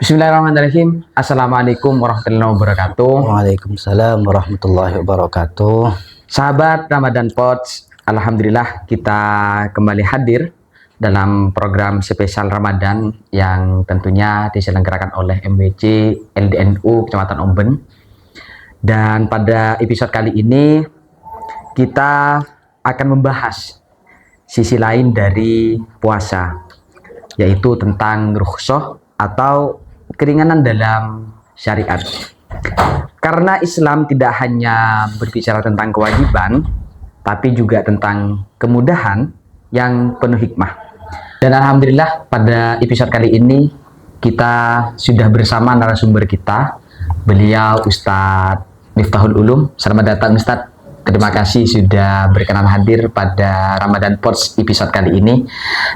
Bismillahirrahmanirrahim. Assalamualaikum warahmatullahi wabarakatuh. Waalaikumsalam warahmatullahi wabarakatuh. Sahabat Ramadan Pods, alhamdulillah kita kembali hadir dalam program spesial Ramadan yang tentunya diselenggarakan oleh MWC LDNU Kecamatan Omben. Dan pada episode kali ini kita akan membahas sisi lain dari puasa, yaitu tentang rukhsah atau keringanan dalam syariat. Karena Islam tidak hanya berbicara tentang kewajiban, tapi juga tentang kemudahan yang penuh hikmah. Dan alhamdulillah pada episode kali ini kita sudah bersama narasumber kita, beliau Ustadz Miftahul Ulum. Selamat datang Ustadz. Terima kasih sudah berkenan hadir pada Ramadan Pods episode kali ini.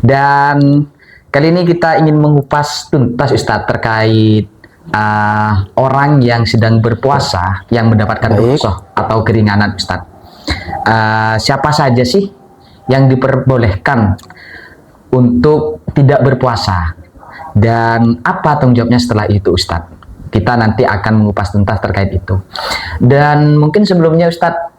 Dan kali ini kita ingin mengupas tuntas Ustadz terkait orang yang sedang berpuasa yang mendapatkan rukhsah atau keringanan Ustadz. Siapa saja sih yang diperbolehkan untuk tidak berpuasa dan apa tanggung jawabnya setelah itu Ustadz? Kita nanti akan mengupas tuntas terkait itu. Dan mungkin sebelumnya Ustadz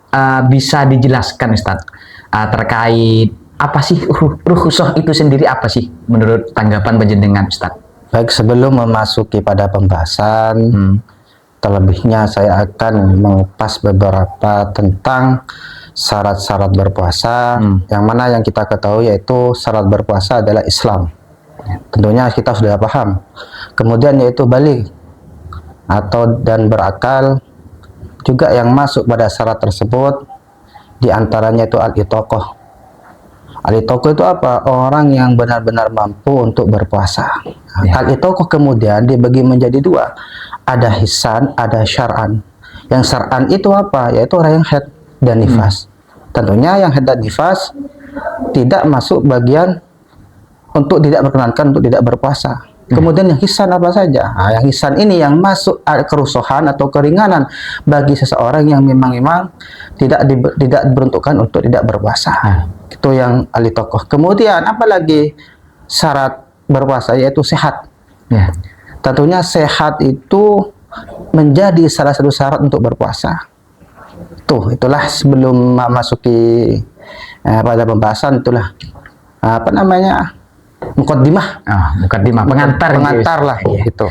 bisa dijelaskan Ustadz terkait apa sih rukhsah itu sendiri, apa sih menurut tanggapan panjenengan Ustaz? Baik, sebelum memasuki pada pembahasan, terlebihnya saya akan mengupas beberapa tentang syarat-syarat berpuasa, yang mana yang kita ketahui yaitu syarat berpuasa adalah Islam. Tentunya kita sudah paham. Kemudian yaitu baligh atau dan berakal, juga yang masuk pada syarat tersebut diantaranya itu al-itaqah. Al-itaqah itu apa? Orang yang benar-benar mampu untuk berpuasa. Al-itaqah kemudian dibagi menjadi dua. Ada hisan, ada syar'an. Yang syar'an itu apa? Yaitu orang yang haid dan nifas. Tentunya yang haid dan nifas tidak masuk bagian untuk tidak berkenankan untuk tidak berpuasa. Kemudian yang hisan apa saja? Nah, yang hisan ini yang masuk kerusuhan atau keringanan bagi seseorang yang memang tidak diperuntukkan untuk tidak berpuasa. Itu yang al-itaqah. Kemudian apalagi syarat berpuasa yaitu sehat. Tentunya sehat itu menjadi salah satu syarat untuk berpuasa. Itulah sebelum memasuki pada pembahasan itulah mukaddimah. Mukaddimah, pengantar lah gitu.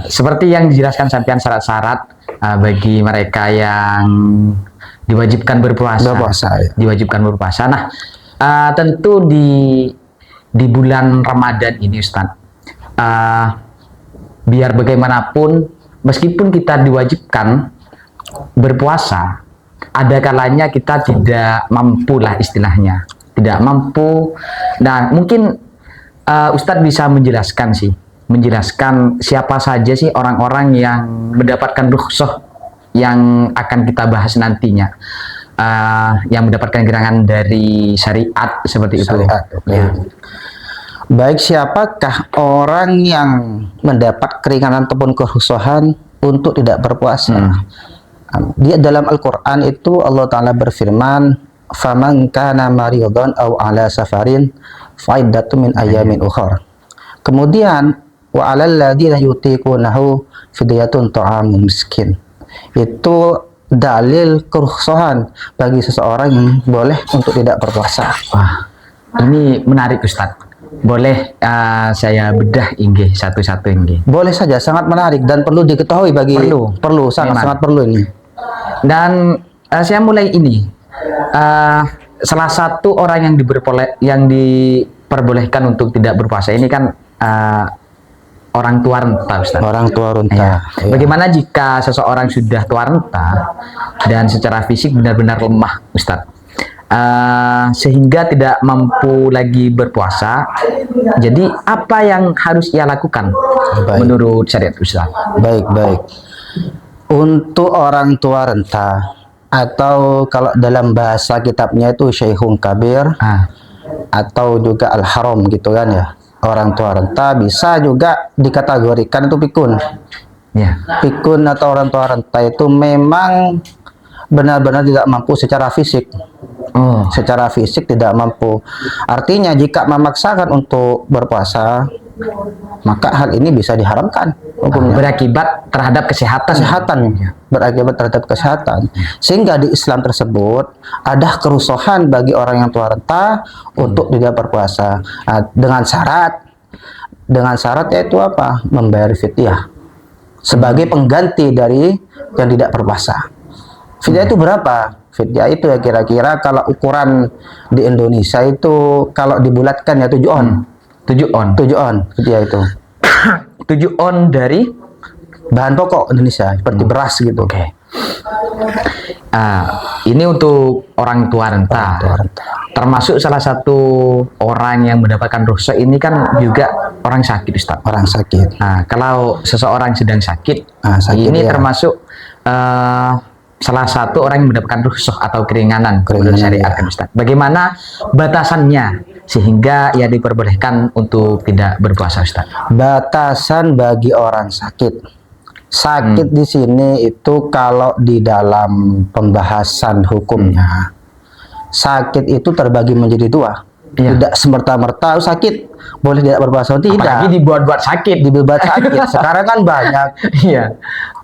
Seperti yang dijelaskan sampean syarat-syarat bagi mereka yang diwajibkan berpuasa. Diwajibkan berpuasa. Nah, tentu di bulan Ramadan ini Ustaz, biar bagaimanapun meskipun kita diwajibkan berpuasa, ada kalanya kita tidak mampu lah istilahnya. Tidak mampu. Nah, mungkin Ustadz bisa menjelaskan siapa saja sih orang-orang yang mendapatkan rukhsah yang akan kita bahas nantinya, yang mendapatkan gerangan dari syariat seperti itu. Baik, siapakah orang yang mendapat keringanan ataupun kerusuhan untuk tidak berpuasa? Dia dalam Al-Quran itu Allah Ta'ala berfirman, faman kana maridan aw ala safarin fa'iddatun min ayyamin ukhra. Kemudian wa 'alal ladzina yutiqunahu fidyatun ta'amun miskin. Itu dalil kerukhsahan bagi seseorang yang boleh untuk tidak berpuasa. Wah, ini menarik Ustaz. Boleh saya bedah inggih satu-satu inggih? Boleh saja, sangat menarik dan perlu diketahui bagi sangat perlu ini. Dan saya mulai ini. Salah satu orang yang diperbolehkan untuk tidak berpuasa ini kan orang tua renta, Ustaz. Orang tua renta. Ya. Bagaimana jika seseorang sudah tua renta dan secara fisik benar-benar lemah, Ustaz, sehingga tidak mampu lagi berpuasa? Jadi apa yang harus ia lakukan menurut syariat Ustaz? Baik. Untuk orang tua renta, atau kalau dalam bahasa kitabnya itu syekhun kabir, atau juga al-haram gitu kan ya, orang tua renta bisa juga dikategorikan itu pikun. Pikun atau orang tua renta itu memang benar-benar tidak mampu secara fisik. Secara fisik tidak mampu. Artinya jika memaksakan untuk berpuasa, maka hal ini bisa diharamkan hukumnya. Berakibat terhadap kesehatan. Berakibat terhadap kesehatan. Sehingga di Islam tersebut ada kerusuhan bagi orang yang tua renta untuk tidak berpuasa. Dengan syarat yaitu apa? Membayar fidyah sebagai pengganti dari yang tidak berpuasa. Fidyah itu berapa? Fidyah itu ya kira-kira kalau ukuran di Indonesia itu kalau dibulatkan ya 7 on. 7 on. 7 on fidyah itu. 7 on dari bahan pokok Indonesia seperti beras gitu. Oke. Ini untuk orang tua renta. Termasuk salah satu orang yang mendapatkan rukhsah ini kan juga orang sakit, Ustaz. Orang sakit. Nah, kalau seseorang sedang sakit, ya. ini termasuk salah satu orang yang mendapatkan rukhsah atau keringanan menurut syariat, kan, Ustaz. Bagaimana batasannya sehingga ia diperbolehkan untuk tidak berpuasa, Ustaz? Batasan bagi orang sakit. Sakit di sini itu kalau di dalam pembahasan hukumnya, sakit itu terbagi menjadi 2. Tidak semerta-merta sakit boleh tidak berpuasa, tidak. Apalagi dibuat-buat sakit. Sekarang kan banyak. Iya.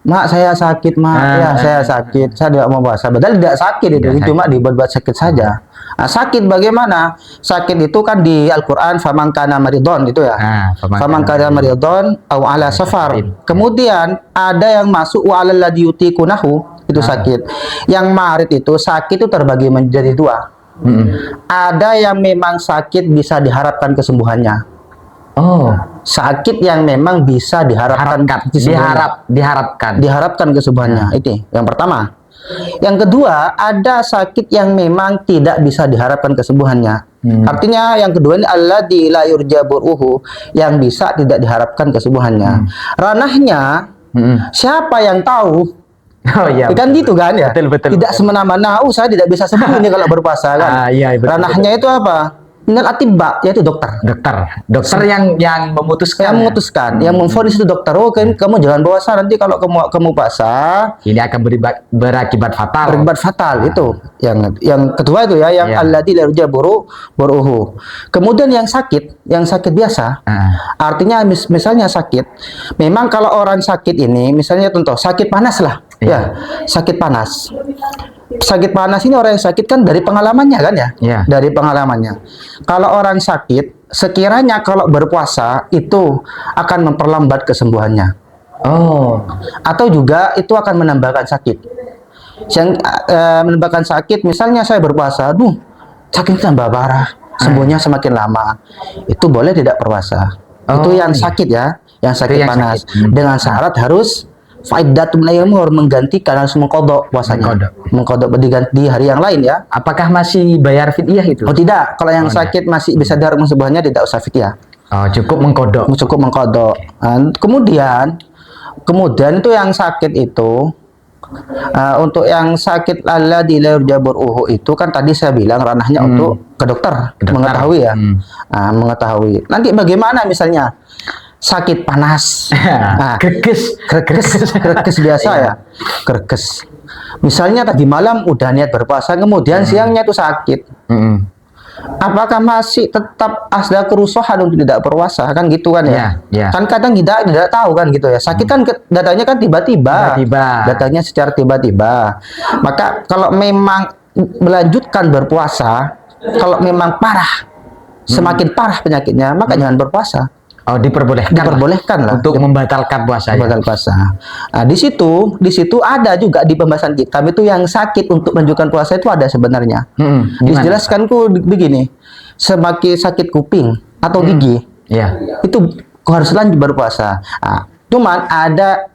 Mak, saya sakit, Mak. Ya, saya sakit. Saya tidak mau puasa. Padahal tidak sakit itu, cuma dibuat-buat sakit saja. Sakit bagaimana? Sakit itu kan di Al-Quran, faman kana maridon itu ya. Faman kana maridon aw ala safar. Kemudian ada yang masuk wa alal ladzi yutikunahu, itu sakit. Yang marid itu sakit itu terbagi menjadi 2. Ada yang memang sakit bisa diharapkan kesembuhannya. Sakit yang memang bisa diharapkan kesembuhannya. Itu yang pertama. Yang kedua, ada sakit yang memang tidak bisa diharapkan kesembuhannya. Artinya yang kedua ini alladzi la yurja bur'uhu, yang bisa tidak diharapkan kesembuhannya. Ranahnya siapa yang tahu? Kan gitu kan ya. Betul. Tidak semena-mena, saya tidak bisa sembuh ini kalau berpuasa kan. Ranahnya itu apa? Minal atibba, yaitu dokter yang memutuskan, yang memvonis itu dokter. Kamu jangan puasa, nanti kalau kamu puasa ini akan berakibat fatal. Itu yang kedua itu ya, yang alladzi la yurja bur'uhu. Kemudian yang sakit biasa, artinya misalnya sakit, memang kalau orang sakit ini misalnya contoh sakit panas lah, sakit panas. Sakit panas ini orang yang sakit kan dari pengalamannya kan ya? Dari pengalamannya. Kalau orang sakit, sekiranya kalau berpuasa itu akan memperlambat kesembuhannya. Atau juga itu akan menambahkan sakit. Yang menambahkan sakit, misalnya saya berpuasa, sakit tambah parah, sembuhnya semakin lama. Itu boleh tidak berpuasa. Itu yang sakit ya, yang sakit panas. Dengan syarat harus faidatun harus menggantikan, harus mengkodok puasanya. Mengkodok di hari yang lain ya. Apakah masih bayar fidyah itu? Tidak. Kalau yang sakit masih bisa diharapkan kesembuhannya, tidak usah fidyah. Cukup mengkodok. Kemudian itu yang sakit itu, untuk yang sakit alladzi la yurja bur'uhu itu kan tadi saya bilang ranahnya untuk ke dokter. Mengetahui ya. Mengetahui. Nanti bagaimana misalnya sakit panas, greges biasa ya, greges. Misalnya tadi malam udah niat berpuasa, kemudian siangnya itu sakit. Apakah masih tetap asda kerusuhan untuk tidak berpuasa? Kan gitu kan ya? Kan kadang tidak tahu kan gitu ya. Sakit kan datanya kan tiba-tiba. Datanya secara tiba-tiba. Maka kalau memang melanjutkan berpuasa, kalau memang parah, semakin parah penyakitnya, maka jangan berpuasa. Diperbolehkan lah untuk membatalkan puasa. Di situ ada juga di pembahasan kitab itu yang sakit untuk menunjukkan puasa itu ada sebenarnya. Dijelaskanku begini, semakin sakit kuping atau gigi, itu harus lanjut berpuasa. Cuman ada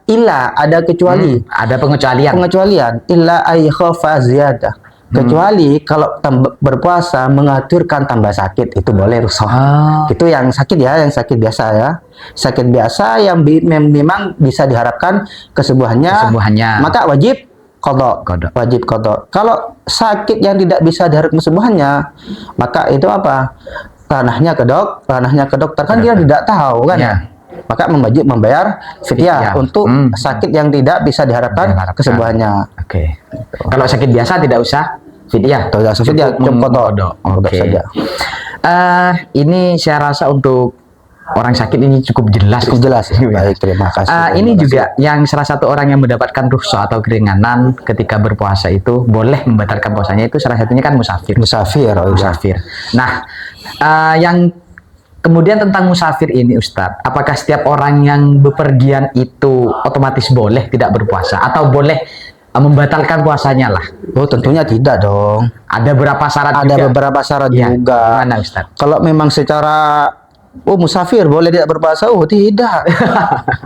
kecuali, ada pengecualian. Illa ay khafa ziyadah. Kecuali kalau berpuasa mengaturkan tambah sakit, itu boleh rukhsah. Itu yang sakit ya, yang sakit biasa ya. Sakit biasa yang memang bisa diharapkan kesembuhannya. Maka wajib qadha. Kalau sakit yang tidak bisa diharapkan kesembuhannya, maka itu apa? Ranahnya ke dokter kan dia tidak tahu kan ya. Maka wajib membayar fidyah untuk sakit yang tidak bisa diharapkan kesembuhannya. Kalau sakit biasa tidak usah fidyah. Cukup qadha. Ini saya rasa untuk orang sakit ini cukup jelas. Cukup jelas ya. Baik, terima kasih. Ini Terima kasih. juga yang salah satu orang yang mendapatkan rukhsah atau keringanan ketika berpuasa itu boleh membatalkan puasanya itu salah satunya kan musafir. Musafir, oh iya. Musafir. Nah, yang kemudian tentang musafir ini Ustadz, apakah setiap orang yang bepergian itu otomatis boleh tidak berpuasa atau boleh membatalkan puasanya lah? Oh, tentunya tidak dong. Ada beberapa syarat Ada juga. beberapa syarat Ya, juga. gimana Ustadz? Kalau memang secara musafir boleh tidak berpuasa? Oh, tidak.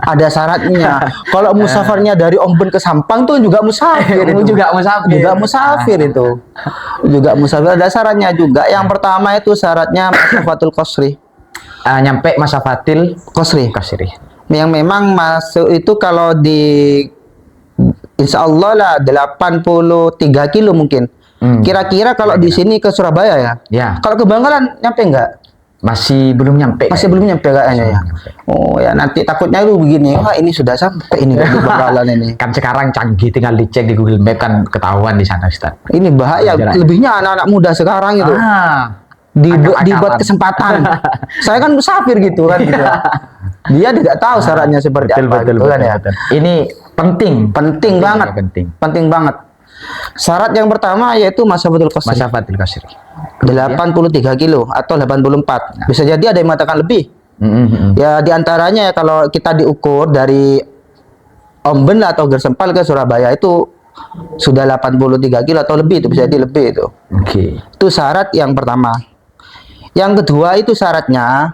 Ada syaratnya. Kalau musafarnya dari Omben ke Sampang tuh juga musafir itu. Juga musafir. Juga musafir itu. Juga musafir, ada syaratnya juga. Yang pertama itu syaratnya masafatul qasri. Nyampe masafatil Qasri. qasri. Yang memang masuk itu kalau di Insya Allah lah 83 kilo mungkin. Kira-kira kalau di sini ke Surabaya ya. Ya, Kalau ke Bangkalan nyampe enggak? masih belum nyampe. Masih belum nyampe kayaknya ya. nyampe. Oh ya, nanti takutnya itu begini. Wah, ini sudah sampai ini di Bangkalan ini. Kan sekarang canggih, tinggal dicek di Google Map kan ketahuan di sana Ustaz. Ini bahaya. Jalan. Lebihnya anak-anak muda sekarang itu. Akal-akalan. Dibuat kesempatan. Saya kan musafir gitu kan gitu. Dia tidak tahu syaratnya seperti apa gitu kan ya. Ini penting. Penting banget. Penting. Penting banget. Syarat yang pertama yaitu masafatul qasri. Masafatil qasri. 83 kilo atau 84. Bisa jadi ada yang mengatakan lebih. Ya diantaranya ya kalau kita diukur dari Omben atau Gersempal ke Surabaya itu sudah 83 kilo atau lebih, itu bisa jadi lebih itu. Oke. Itu syarat yang pertama. Yang kedua itu syaratnya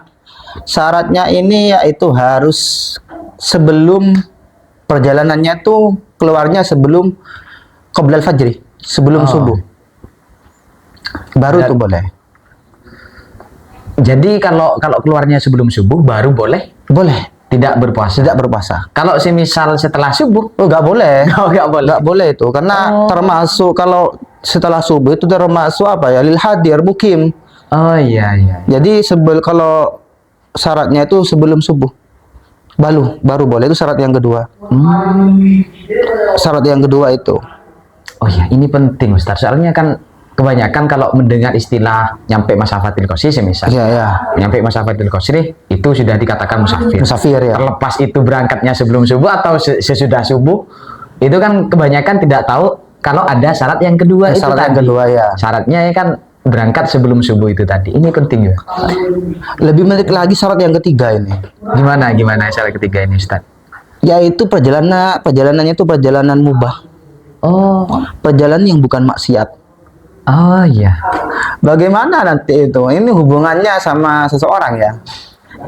ini yaitu harus sebelum perjalanannya tuh keluarnya sebelum qoblal fajri, sebelum subuh. Baru tuh boleh. Jadi kalau keluarnya sebelum subuh baru boleh Boleh. tidak berpuasa. Tidak berpuasa. Kalau semisal setelah subuh, Oh, nggak boleh. nggak boleh. Nggak boleh itu karena termasuk kalau setelah subuh itu termasuk apa ya? Lil hadir mukim. Oh iya. Jadi kalau syaratnya itu sebelum subuh. Baru boleh, itu syarat yang kedua. Syarat yang kedua itu. Oh iya, ini penting Ustaz. Soalnya kan kebanyakan kalau mendengar istilah nyampe masafatil qasri semisal. Iya. Nyampe masafatil qasri itu sudah dikatakan musafir. Musafir ya. Terlepas itu berangkatnya sebelum subuh atau sesudah subuh, itu kan kebanyakan tidak tahu kalau ada syarat yang kedua itu Syarat tadi. yang kedua ya. Syaratnya ya kan berangkat sebelum subuh itu tadi. Ini penting ya. Lebih menarik lagi syarat yang ketiga ini. Gimana syarat ketiga ini Ustaz? Yaitu perjalanannya itu perjalanan mubah. Oh. Perjalanan yang bukan maksiat. Oh iya. Bagaimana nanti itu? Ini hubungannya sama seseorang ya.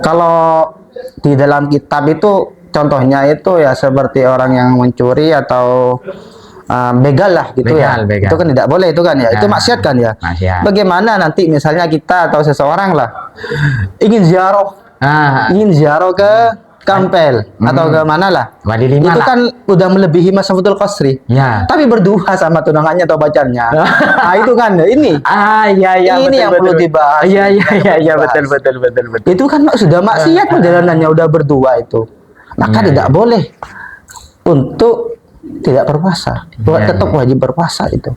Kalau di dalam kitab itu contohnya itu ya seperti orang yang mencuri atau begal lah gitu ya. Begal. Itu kan tidak boleh itu kan ya. Itu Nah, maksiat kan ya. maksiat. Bagaimana nanti misalnya kita atau seseorang lah ingin ziarah ke Kampel atau ke mana lah. Wadi Lima Itu lah. kan udah melebihi masafatul qasri. Ya. Tapi berdua sama tunangannya atau pacarnya. Nah, itu kan ini. Iya. Ini yang perlu dibahas. Iya, betul. Itu kan sudah maksiat perjalanannya udah berdua itu. Maka Iya, tidak boleh untuk tidak berpuasa. Iya, Tetap wajib berpuasa itu.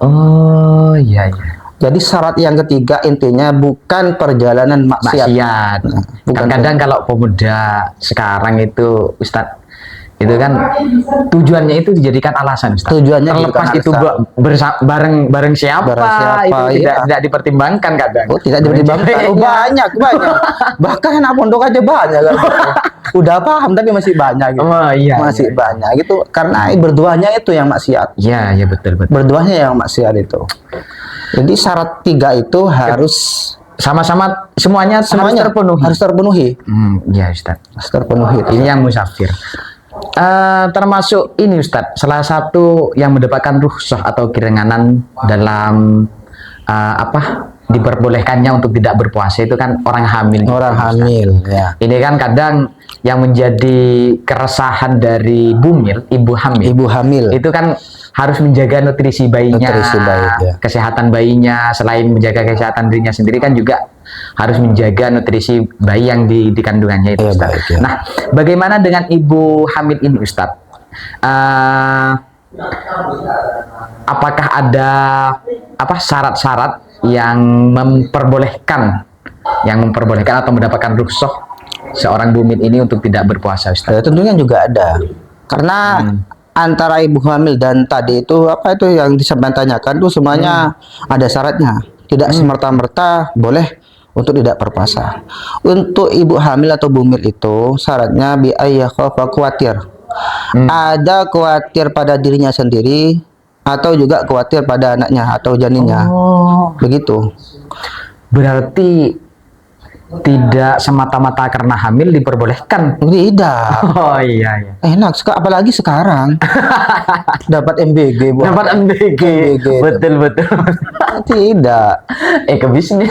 Oh, iya. Jadi syarat yang ketiga intinya bukan perjalanan maksiat. Maksiat. Bukan Kadang-kadang kalau pemuda sekarang itu Ustadz, itu kan tujuannya itu dijadikan alasan Ustadz. Tujuannya terlepas dijadikan itu alasan. bareng siapa, itu iya. tidak dipertimbangkan kadang. Oh, tidak dipertimbangkan. Oh, banyak. Bahkan anak pondok aja banyak kan. Udah paham tapi masih banyak gitu. Oh, iya. Masih banyak gitu karena berduanya itu yang maksiat. Iya, betul. Berduanya yang maksiat itu. Jadi syarat 3 itu harus Sama-sama semuanya harus terpenuhi. Iya, Ustaz. Harus terpenuhi. Itu. Ini yang musafir. Termasuk ini Ustaz, salah satu yang mendapatkan rukhsah atau keringanan dalam diperbolehkannya untuk tidak berpuasa itu kan orang hamil. Orang hamil, ya. Ini kan kadang yang menjadi keresahan dari ibu hamil. Ibu hamil. Itu kan harus menjaga nutrisi bayinya, Nutrisi bayi, ya. kesehatan bayinya. Selain menjaga kesehatan dirinya sendiri kan juga harus menjaga nutrisi bayi yang di kandungannya itu, Ustaz. Baik, ya. Nah, bagaimana dengan ibu hamil ini, Ustaz? Apakah ada syarat-syarat yang memperbolehkan yang memperbolehkan atau mendapatkan rukhsah seorang bumil ini untuk tidak berpuasa, Ustaz? Tentunya juga ada. Karena antara ibu hamil dan tadi itu apa itu yang disampaikan tanyakan itu semuanya ada syaratnya. Tidak semerta-merta boleh untuk tidak berpuasa. Untuk ibu hamil atau bumil itu syaratnya bi ayyakhafa khawatir. Ada khawatir pada dirinya sendiri atau juga khawatir pada anaknya atau janinnya. Oh, Begitu. berarti tidak semata-mata karena hamil diperbolehkan. Tidak. Oh iya, iya. Enak apalagi sekarang dapat MBG, Bu. Dapat MBG. Betul, betul. Tidak. Ke bisnis.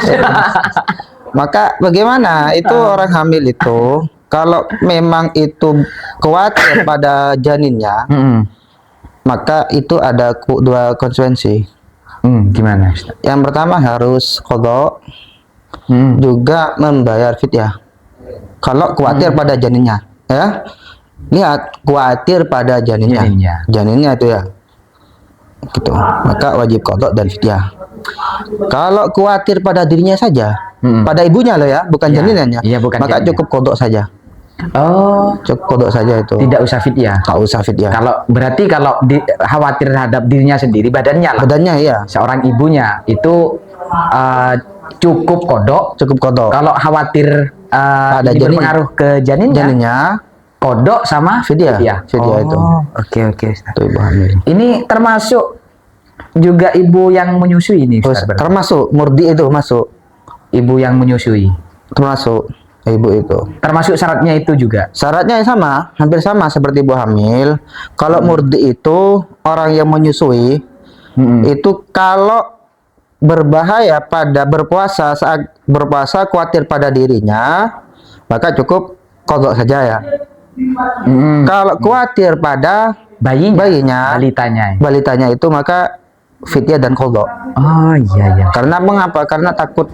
Maka bagaimana itu orang hamil itu kalau memang itu khawatir pada janinnya, maka itu ada dua konsekuensi. Gimana, Ustaz? Yang pertama harus qadha, juga membayar fidyah. Kalau khawatir pada janinnya, ya. Lihat, khawatir pada janinnya. Janinnya itu ya. Gitu. Maka wajib qadha dan fidyah. Kalau khawatir pada dirinya saja, pada ibunya loh ya, bukan janinnya. Iya, bukan maka janinnya. cukup qadha saja. Oh, Cukup qadha saja itu. tidak usah fidyah. Tak usah fidyah. Kalau berarti kalau khawatir terhadap dirinya sendiri, badannya lah. Badannya ya, Seorang ibunya itu cukup kodok. cukup qadha. Kalau khawatir Ada ini janin. berpengaruh ke janinnya, Janinnya kodok sama fidyah. Fidyah itu. Oke, oke, Ustaz. Itu ibu hamil. Ini termasuk juga ibu yang menyusui ini, Terus Ustaz, berarti? termasuk murdi itu masuk, Ibu yang menyusui. termasuk ibu itu. Termasuk syaratnya itu juga. Syaratnya sama, hampir sama seperti ibu hamil. Kalau murdi itu orang yang menyusui, itu kalau berbahaya pada berpuasa, saat berpuasa khawatir pada dirinya, maka cukup qadha saja ya. Kalau khawatir pada bayinya, balitanya itu maka fidyah dan qadha. Oh iya, iya. Karena mengapa? Karena takut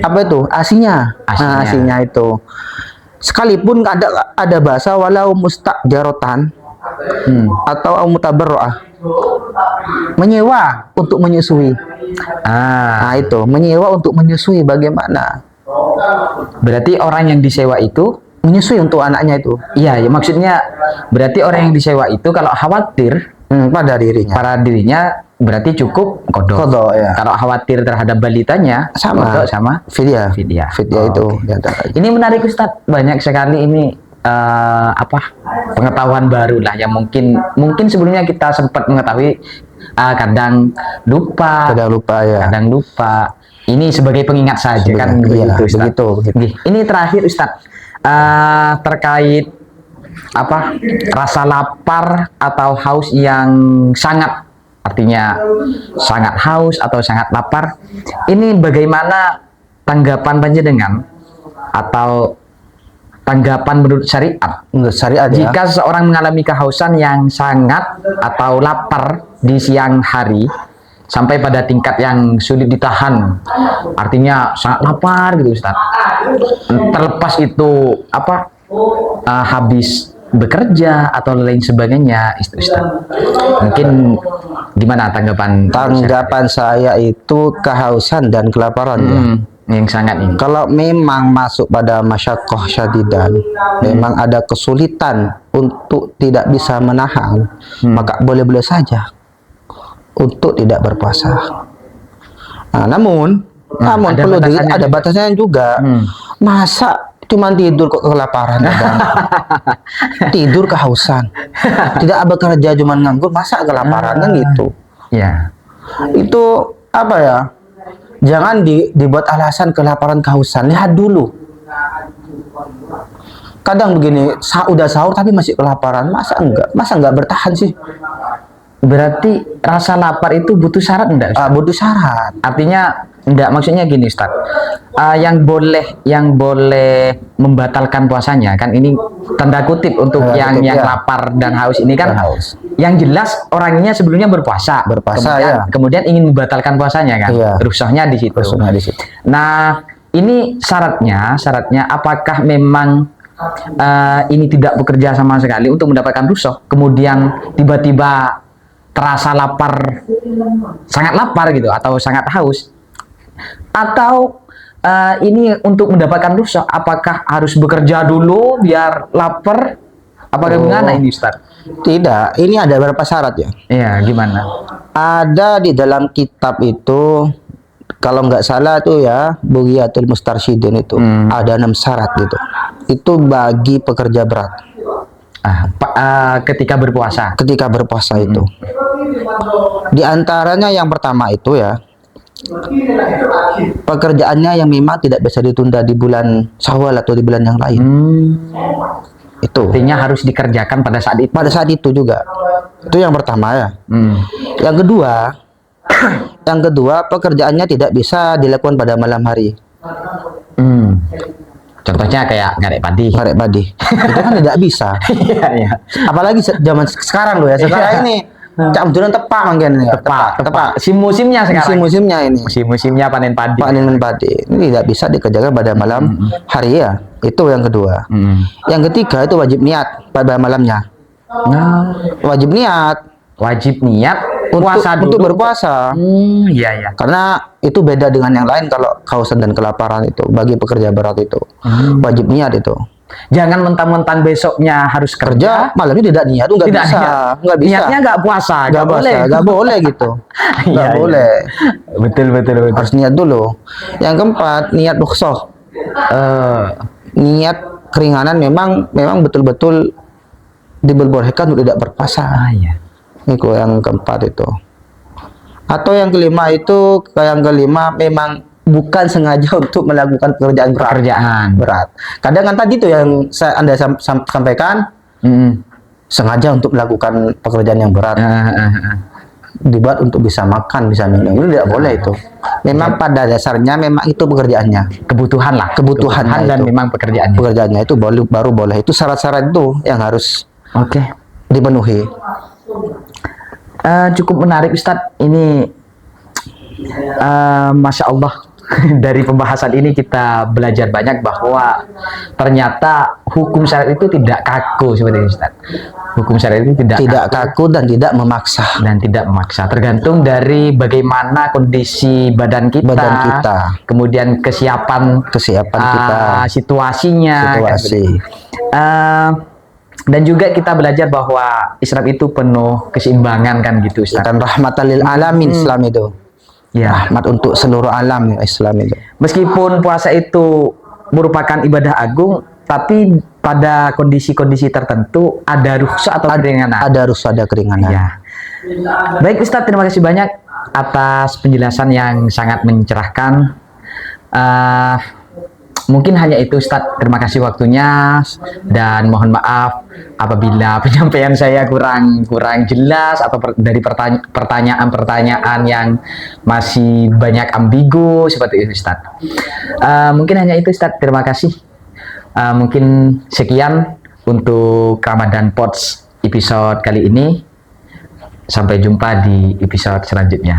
apa itu? Asinya. Nah, asinya itu. Sekalipun ada bahasa walau mustajaratan atau mutabarroah, menyewa untuk menyusui. Nah, itu menyewa untuk menyusui. Bagaimana? Berarti orang yang disewa itu, Menyusui untuk anaknya itu iya, ya maksudnya berarti orang yang disewa itu kalau khawatir pada dirinya. pada dirinya berarti cukup kodok. Qadha ya. Kalau khawatir terhadap balitanya, Sama. kodok sama Fidyah. fidyah. Fidyah itu Oke. diantaranya. Ini menarik, Ustadz. Banyak sekali ini pengetahuan baru lah yang mungkin sebelumnya kita sempat mengetahui, kadang lupa, Tidak lupa ya. kadang lupa. Ini sebagai pengingat saja kan, Iya, begitu, Ustadz. begitu. Gih, ini terakhir, Ustadz, terkait rasa lapar atau haus yang sangat, artinya sangat haus atau sangat lapar. Ini bagaimana tanggapan panjenengan atau tanggapan menurut syariat Menurut syariat ya. jika seseorang mengalami kehausan yang sangat atau lapar di siang hari sampai pada tingkat yang sulit ditahan, artinya sangat lapar gitu, Ustaz. Terlepas itu habis bekerja atau lain sebagainya, Ustaz. Mungkin gimana tanggapan Saya itu kehausan dan kelaparan ya. yang sangat ini? Kalau memang masuk pada masyaqqah syadidan, memang ada kesulitan untuk tidak bisa menahan, maka boleh-boleh saja untuk tidak berpuasa. Nah, namun ada perlu batasannya ada juga. batasnya juga. Masa cuma tidur kok kelaparan kadang. Tidur kehausan. Tidak bekerja cuma nganggur, masa kelaparan kan gitu. Ya. Itu apa ya? Jangan dibuat alasan kelaparan kehausan. Lihat dulu. Kadang begini, udah sahur tapi masih kelaparan. Masa enggak bertahan sih? Berarti rasa lapar itu butuh syarat enggak, Ustaz? Butuh syarat. Artinya enggak, maksudnya gini, Ustaz. Yang boleh membatalkan puasanya kan ini tanda kutip untuk Tanda yang kutip, ya. lapar dan haus ini kan. Dan haus. Yang jelas orangnya sebelumnya berpuasa. Kemudian ingin membatalkan puasanya kan. Iya. Rukhsahnya di situ. Rukhsahnya di situ. Nah, ini syaratnya apakah memang ini tidak bekerja sama sekali untuk mendapatkan rukhsah, kemudian tiba-tiba terasa lapar, sangat lapar gitu, atau sangat haus, atau ini untuk mendapatkan rukhsah apakah harus bekerja dulu biar lapar? Apakah gimana ini Ustaz? Tidak, ini ada beberapa syarat ya. Iya, gimana? Ada di dalam kitab itu, kalau nggak salah tuh ya, Bughiyatul Mustarsyidin itu ada 6 syarat gitu. Itu bagi pekerja berat. Ketika berpuasa. Ketika berpuasa itu. Di antaranya yang pertama itu ya, pekerjaannya yang memang tidak bisa ditunda di bulan Syawal atau di bulan yang lain. Itu Artinya harus dikerjakan pada saat itu. pada saat itu juga. Itu yang pertama ya. Yang kedua, pekerjaannya tidak bisa dilakukan pada malam hari. Contohnya kayak garek padi. Garek padi. Itu kan tidak bisa. Iya, iya. Apalagi zaman sekarang loh ya. Sekarang ini cak bulan tepak mungkin ya. Tepak. Musim-musimnya sekarang. Musim-musimnya ini. Musim-musimnya panen padi. Panen padi. Ini tidak bisa dikerjakan pada malam hari ya. Itu yang kedua. Yang ketiga itu wajib niat pada malamnya. Wajib niat. Wajib niat puasa untuk dulu. berpuasa. Iya, iya. Karena itu beda dengan yang lain kalau kehausan dan kelaparan itu bagi pekerja berat itu. Wajib niat itu. Jangan mentang-mentang besoknya harus kerja, malamnya tidak niat, nggak tidak bisa. niat. Nggak bisa. Niatnya nggak puasa, Nggak boleh. Nggak boleh gitu. Nggak Iya, iya. boleh. Betul. Harus niat dulu. Yang keempat, niat rukhsah. Niat keringanan memang betul-betul diperbolehkan untuk tidak berpuasa. Iya. Itu yang keempat itu. Atau yang kelima itu, memang bukan sengaja untuk melakukan pekerjaan berat. Kadang kan tadi itu yang Anda sampaikan, sengaja untuk melakukan pekerjaan yang berat. Dibuat untuk bisa makan, bisa minum. Itu tidak boleh itu. Memang pada dasarnya memang itu pekerjaannya. Kebutuhan Kebutuhan dan itu. memang pekerjaannya. Pekerjaannya itu baru boleh. Itu syarat-syarat itu yang harus dipenuhi. Cukup menarik Ustadz. Ini Masya Allah. Dari pembahasan ini kita belajar banyak bahwa ternyata hukum syariat itu tidak kaku seperti ini Ustaz. Hukum syariat itu tidak kaku dan tidak memaksa. Tergantung dari bagaimana kondisi badan kita. Kemudian kesiapan kita, situasinya. Dan juga kita belajar bahwa Islam itu penuh keseimbangan kan gitu Ustaz. Dan rahmatan lil alamin Islam itu. Ya. Rahmat untuk seluruh alam Islam itu. Meskipun puasa itu merupakan ibadah agung, tapi pada kondisi-kondisi tertentu ada rukhsah atau keringanan. Ada rukhsah, ada keringanan. Ya. Baik Ustadz, terima kasih banyak atas penjelasan yang sangat mencerahkan. Mungkin hanya itu Ustadz, terima kasih waktunya dan mohon maaf apabila penyampaian saya kurang jelas atau dari pertanyaan-pertanyaan yang masih banyak ambigu seperti itu Ustadz. Mungkin hanya itu Ustadz, terima kasih. Mungkin sekian untuk Ramadan Pods episode kali ini. Sampai jumpa di episode selanjutnya.